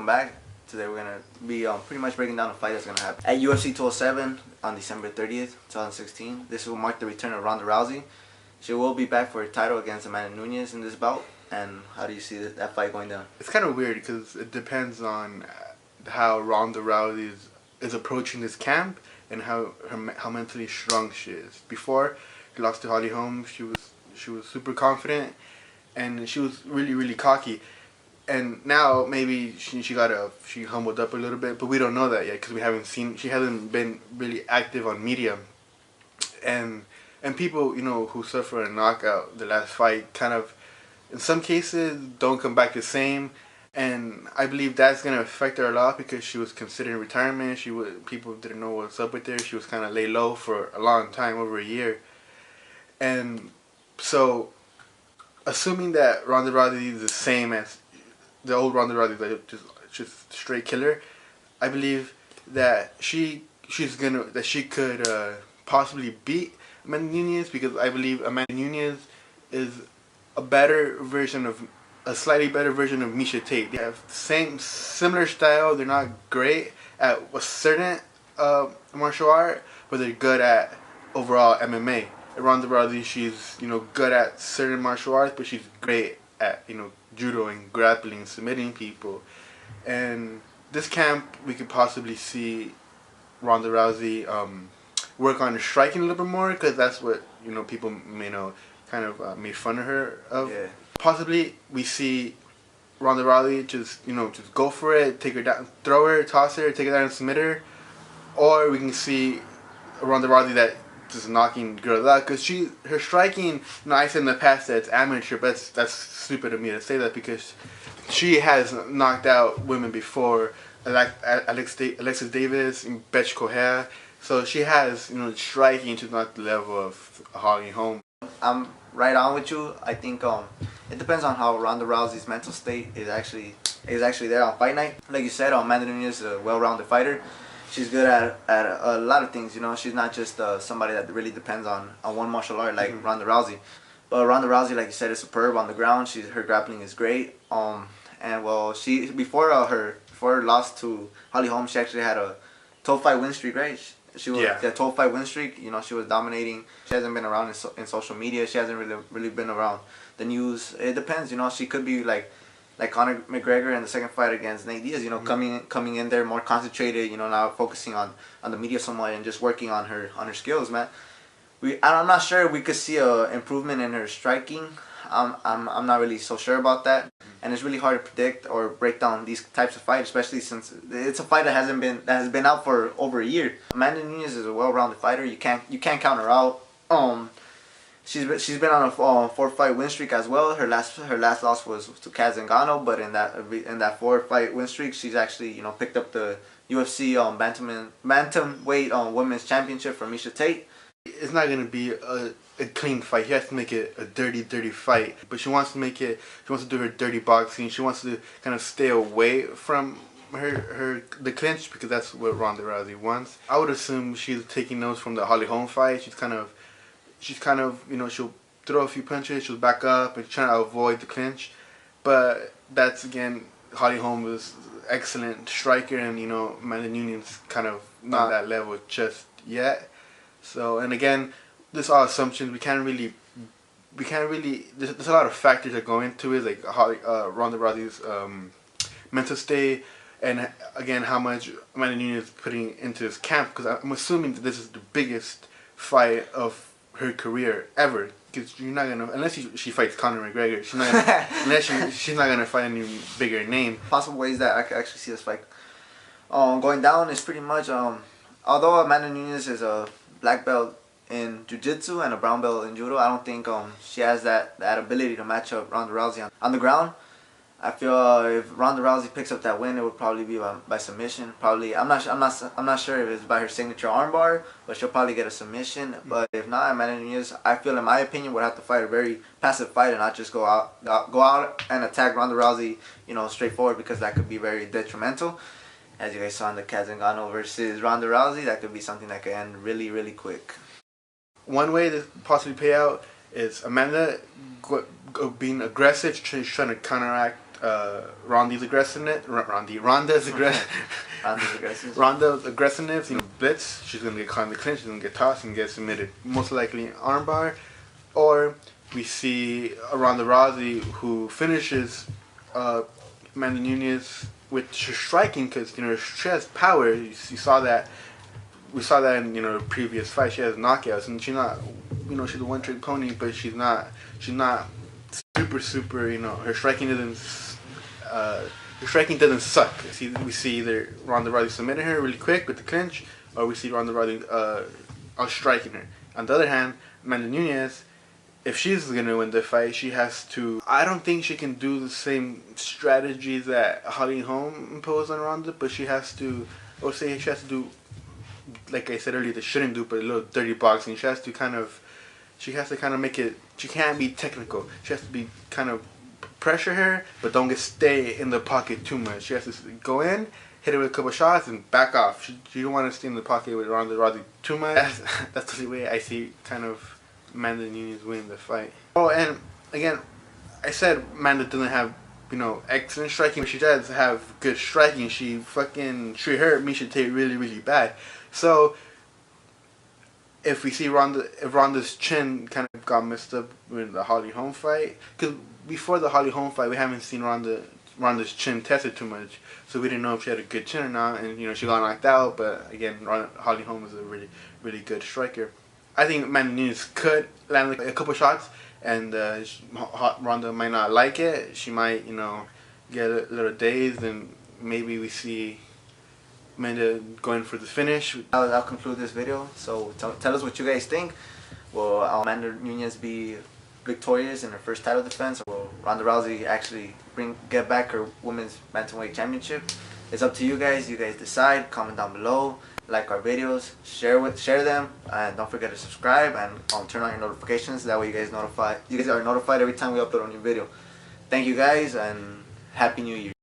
welcome back. Today we're going to be pretty much breaking down the fight that's going to happen at UFC 207 on December 30th, 2016. This will mark the return of Ronda Rousey. She will be back for her title against Amanda Nunes in this bout. And how do you see that fight going down? It's kind of weird because it depends on how Ronda Rousey is approaching this camp and how mentally strong she is. Before she lost to Holly Holm, she was super confident and she was really cocky. And now maybe she humbled up a little bit, but we don't know that yet because we haven't seen. She hasn't been really active on media, and people who suffer a knockout the last fight kind of, in some cases, don't come back the same. And I believe that's gonna affect her a lot because she was considering retirement. People didn't know what's up with her. She was kind of lay low for a long time, over a year, and so assuming that Ronda Rousey is the same as the old Ronda Rousey, like just straight killer, I believe that she could possibly beat Amanda Nunes, because I believe Amanda Nunes is a slightly better version of Miesha Tate. They have similar style. They're not great at a certain martial art, but they're good at overall MMA. Ronda Rousey, she's good at certain martial arts, but she's great at judo and grappling and submitting people. And this camp, we could possibly see Ronda Rousey work on striking a little bit more, because that's what people kind of made fun of her of. Yeah. Possibly we see Ronda Rousey just go for it, take her down, throw her, toss her, take her down and submit her, or we can see Ronda Rousey that just knocking girls out, because her striking, I said in the past that it's amateur, but that's stupid of me to say that, because she has knocked out women before, like Alexis Davis and Betch Correa, so she has striking to not the level of Holly Holm. I'm right on with you. I think it depends on how Ronda Rousey's mental state is actually there on fight night. Like you said, Amanda Nunes is a well-rounded fighter. She's good at a lot of things. She's not just somebody that really depends on one martial art like Ronda Rousey. But Ronda Rousey, like you said, is superb on the ground. Her grappling is great. And well, she before her loss to Holly Holm, she actually had a 12-fight win streak, right? She was a 12-fight win streak. She was dominating. She hasn't been around in social media. She hasn't really been around the news. It depends. She could be like Conor McGregor in the second fight against Nate Diaz. Coming in there more concentrated. Not focusing on the media so much and just working on her skills, man. I'm not sure we could see a improvement in her striking. I'm not really so sure about that, and it's really hard to predict or break down these types of fights, especially since it's a fight that has been out for over a year. Amanda Nunes is a well-rounded fighter. You can't count her out. She's been on a 4-fight win streak as well. Her last loss was to Kat Zingano, but in that 4-fight win streak, she's actually picked up the UFC Bantamweight Women's Championship from Miesha Tate. It's not gonna be a clean fight. She has to make it a dirty fight. But she wants to make it. She wants to do her dirty boxing. She wants to kind of stay away from the clinch, because that's what Ronda Rousey wants. I would assume she's taking notes from the Holly Holm fight. She's kind of she'll throw a few punches, she'll back up and try to avoid the clinch. But that's, again, Holly Holm was excellent striker, and Amanda Nunes kind of not that level just yet. So, and again, this all assumptions. We can't really. There's a lot of factors that go into it, like Ronda Rousey's mental state, and again how much Amanda Nunes is putting into this camp. Because I'm assuming that this is the biggest fight of her career ever. Because you're not gonna, unless she fights Conor McGregor, she's not gonna, she's not gonna fight any bigger name. Possible ways that I could actually see this fight going down is pretty much although Amanda Nunes is a black belt in jiu-jitsu and a brown belt in judo, I don't think she has that ability to match up Ronda Rousey on the ground. I feel if Ronda Rousey picks up that win, it would probably be by submission. Probably, I'm not sure if it's by her signature armbar, but she'll probably get a submission. But if not, Amanda Nunes, I feel, in my opinion, would have to fight a very passive fight and not just go out and attack Ronda Rousey, straightforward, because that could be very detrimental. As you guys saw in the Kat Zingano versus Ronda Rousey, that could be something that could end really quick. One way to possibly pay out is Amanda being aggressive, trying to counteract Ronda's aggressiveness, Ronda's aggressiveness, blitz. She's gonna get caught in the clinch. She's gonna get tossed and get submitted. Most likely armbar, or we see a Ronda Rousey who finishes Amanda Nunes with her striking, because she has power. You saw that. We saw that in her previous fight. She has knockouts, and she's not, she's a one-trick pony, but she's not super. Her striking doesn't suck. We see either Ronda Rousey submitting her really quick with the clinch, or we see Ronda Rousey striking her. On the other hand, Amanda Nunes, if she's gonna win the fight, she has to. I don't think she can do the same strategies that Holly Holm imposed on Ronda, but she has to. I would say she has to do, like I said earlier, they shouldn't do, but a little dirty boxing. She has to kind of make it. She can't be technical. She has to be kind of pressure her, but don't stay in the pocket too much. She has to go in, hit her with a couple shots, and back off. She don't want to stay in the pocket with Ronda Rousey too much. That's the way I see kind of Amanda Nunes winning the fight. Oh, and again, I said Amanda doesn't have excellent striking, but she does have good striking. She hurt Miesha Tate really bad. So if we see Ronda's chin kind of got messed up with the Holly Holm fight, because before the Holly Holm fight we haven't seen Ronda's chin tested too much, so we didn't know if she had a good chin or not, and she got knocked out. But again, Holly Holm is a really good striker. I think Amanda Nunes could land a couple shots, and Ronda might not like it. She might, get a little dazed, and maybe we see Amanda going for the finish. I'll conclude this video. So tell us what you guys think. Will Amanda Nunes be victorious in her first title defense, or will Ronda Rousey actually get back her Women's Bantamweight Championship? It's up to you guys. You guys decide. Comment down below. Like our videos, share them, and don't forget to subscribe and turn on your notifications. That way you guys are notified every time we upload a new video. Thank you guys, and Happy New Year.